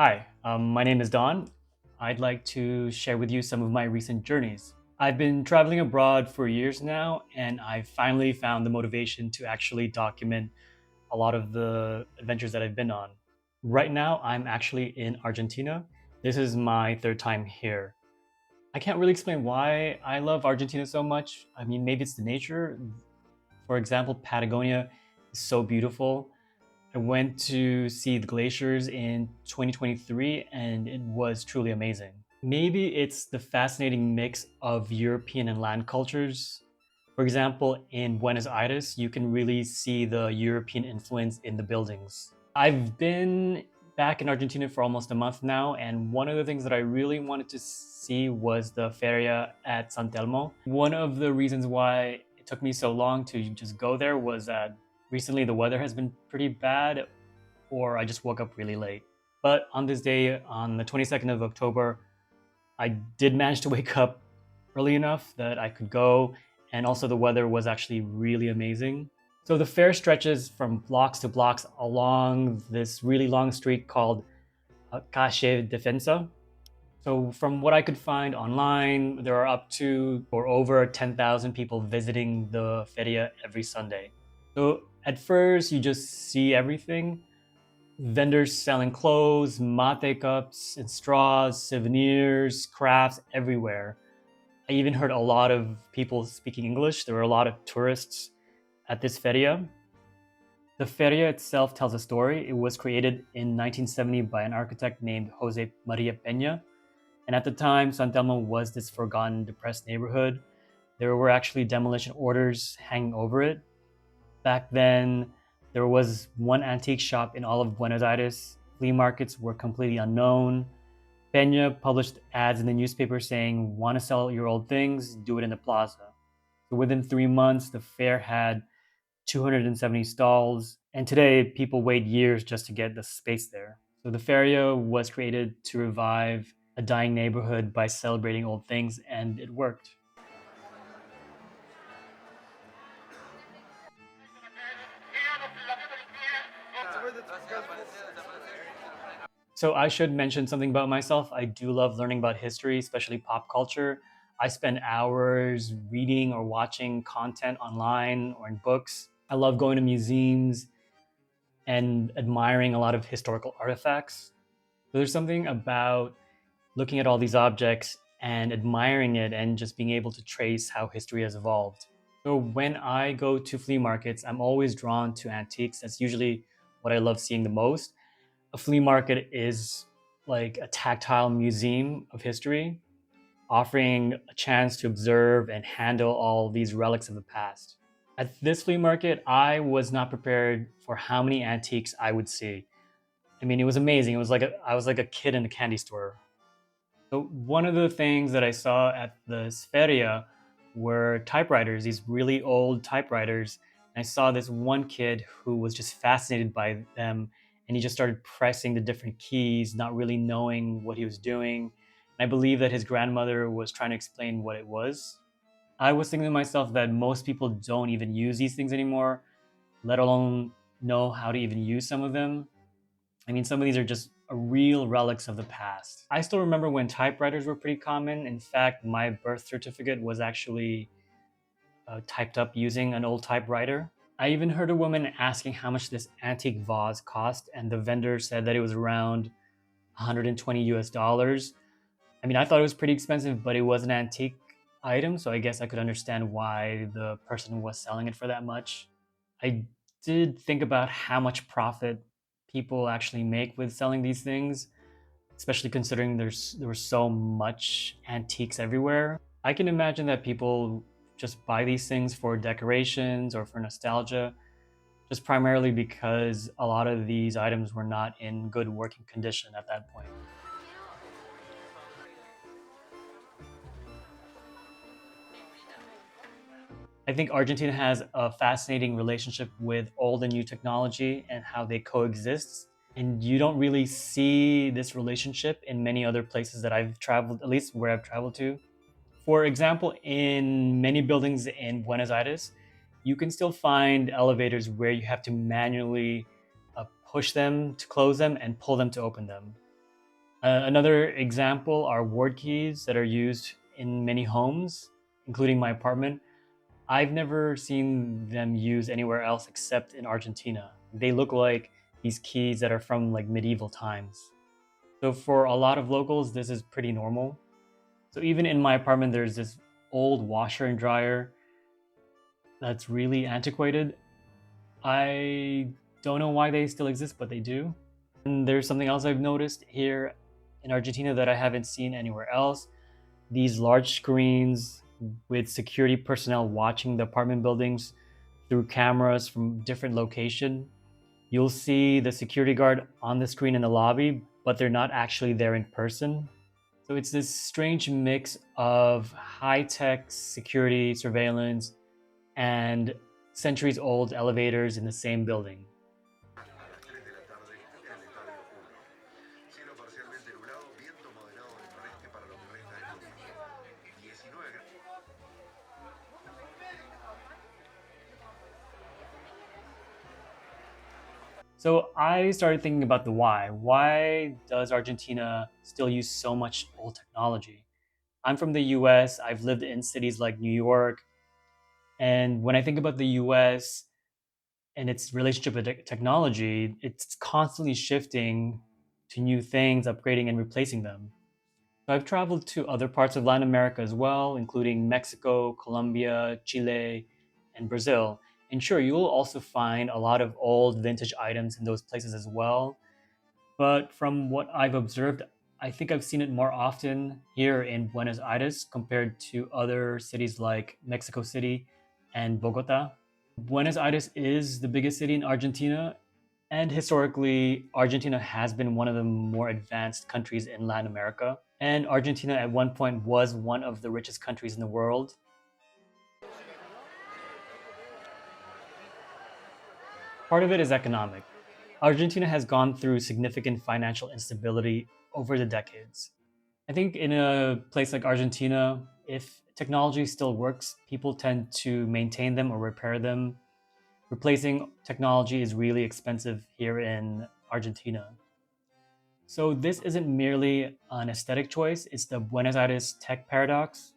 Hi, my name is Don. I'd like to share with you some of my recent journeys. I've been traveling abroad for years now, and I finally found the motivation to actually document a lot of the adventures that I've been on. Right now, I'm actually in Argentina. This is my third time here. I can't really explain why I love Argentina so much. I mean, maybe it's the nature. For example, Patagonia is so beautiful. I went to see the glaciers in 2023 and it was truly amazing. Maybe it's the fascinating mix of European and Latin cultures. For example, in Buenos Aires, you can really see the European influence in the buildings. I've been back in Argentina for almost a month now, and one of the things that I really wanted to see was the Feria at San Telmo. One of the reasons why it took me so long to just go there was that recently the weather has been pretty bad, or I just woke up really late. But on this day, on the 22nd of October, I did manage to wake up early enough that I could go, and also the weather was actually really amazing. So the fair stretches from blocks to blocks along this really long street called Calle Defensa. So from what I could find online, there are up to or over 10,000 people visiting the feria every Sunday. So at first, you just see everything. Vendors selling clothes, mate cups and straws, souvenirs, crafts everywhere. I even heard a lot of people speaking English. There were a lot of tourists at this feria. The feria itself tells a story. It was created in 1970 by an architect named Jose Maria Peña. And at the time, San Telmo was this forgotten, depressed neighborhood. There were actually demolition orders hanging over it. Back then, there was one antique shop in all of Buenos Aires. Flea markets were completely unknown. Peña published ads in the newspaper saying, "Want to sell your old things? Do it in the plaza." So within 3 months, the fair had 270 stalls, and today people wait years just to get the space there. So the feria was created to revive a dying neighborhood by celebrating old things, and it worked. So I should mention something about myself. I do love learning about history, especially pop culture. I spend hours reading or watching content online or in books. I love going to museums and admiring a lot of historical artifacts. So there's something about looking at all these objects and admiring it and just being able to trace how history has evolved. So when I go to flea markets, I'm always drawn to antiques. That's usually what I love seeing the most. A flea market is like a tactile museum of history, offering a chance to observe and handle all these relics of the past. At this flea market, I was not prepared for how many antiques I would see. I mean, it was amazing. It was like I was like a kid in a candy store. So one of the things that I saw at the feria were typewriters, these really old typewriters. And I saw this one kid who was just fascinated by them, and he just started pressing the different keys, not really knowing what he was doing. And I believe that his grandmother was trying to explain what it was. I was thinking to myself that most people don't even use these things anymore, let alone know how to even use some of them. I mean, some of these are just real relics of the past. I still remember when typewriters were pretty common. In fact, my birth certificate was actually typed up using an old typewriter. I even heard a woman asking how much this antique vase cost, and the vendor said that it was around 120 US dollars. I mean, I thought it was pretty expensive, but it was an antique item, so I guess I could understand why the person was selling it for that much. I did think about how much profit people actually make with selling these things, especially considering there was so much antiques everywhere. I can imagine that people just buy these things for decorations or for nostalgia, just primarily because a lot of these items were not in good working condition at that point. I think Argentina has a fascinating relationship with old and new technology and how they coexist. And you don't really see this relationship in many other places that I've traveled, at least where I've traveled to. For example, in many buildings in Buenos Aires, you can still find elevators where you have to manually push them to close them and pull them to open them. Another example are ward keys that are used in many homes, including my apartment. I've never seen them used anywhere else except in Argentina. They look like these keys that are from like medieval times. So for a lot of locals, this is pretty normal. So even in my apartment, there's this old washer and dryer that's really antiquated. I don't know why they still exist, but they do. And there's something else I've noticed here in Argentina that I haven't seen anywhere else. These large screens with security personnel watching the apartment buildings through cameras from different location. You'll see the security guard on the screen in the lobby, but they're not actually there in person. So it's this strange mix of high-tech security surveillance and centuries old elevators in the same building. So I started thinking about the why. Why does Argentina still use so much old technology? I'm from the US. I've lived in cities like New York. And when I think about the US and its relationship with technology, it's constantly shifting to new things, upgrading and replacing them. So I've traveled to other parts of Latin America as well, including Mexico, Colombia, Chile, and Brazil. And sure, you'll also find a lot of old vintage items in those places as well. But from what I've observed, I think I've seen it more often here in Buenos Aires compared to other cities like Mexico City and Bogota. Buenos Aires is the biggest city in Argentina, and historically, Argentina has been one of the more advanced countries in Latin America. And Argentina at one point was one of the richest countries in the world. Part of it is economic. Argentina has gone through significant financial instability over the decades. I think in a place like Argentina, if technology still works, people tend to maintain them or repair them. Replacing technology is really expensive here in Argentina. So this isn't merely an aesthetic choice, it's the Buenos Aires tech paradox.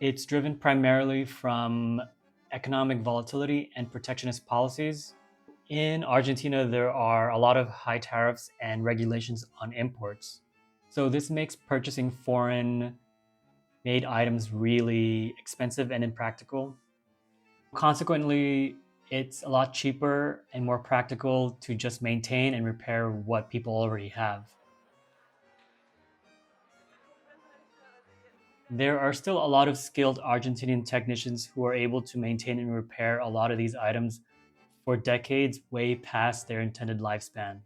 It's driven primarily from economic volatility and protectionist policies. In Argentina, there are a lot of high tariffs and regulations on imports. So this makes purchasing foreign made items really expensive and impractical. Consequently, it's a lot cheaper and more practical to just maintain and repair what people already have. There are still a lot of skilled Argentinian technicians who are able to maintain and repair a lot of these items for decades, way past their intended lifespan.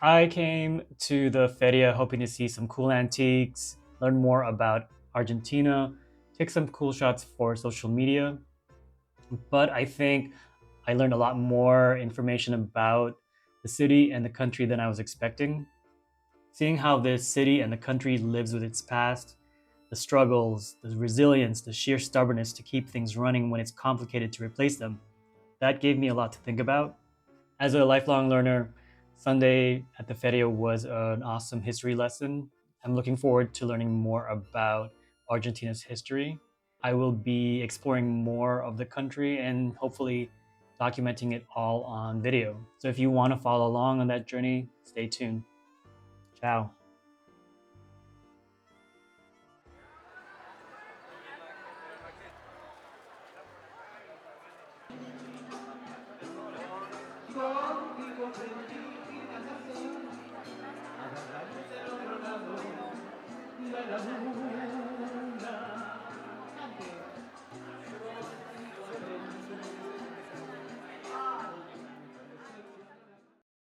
I came to the Feria hoping to see some cool antiques, learn more about Argentina, take some cool shots for social media. But I think I learned a lot more information about the city and the country than I was expecting. Seeing how this city and the country lives with its past, the struggles, the resilience, the sheer stubbornness to keep things running when it's complicated to replace them, that gave me a lot to think about. As a lifelong learner, Sunday at the Feria was an awesome history lesson. I'm looking forward to learning more about Argentina's history. I will be exploring more of the country and hopefully documenting it all on video. So if you want to follow along on that journey, stay tuned. Ciao.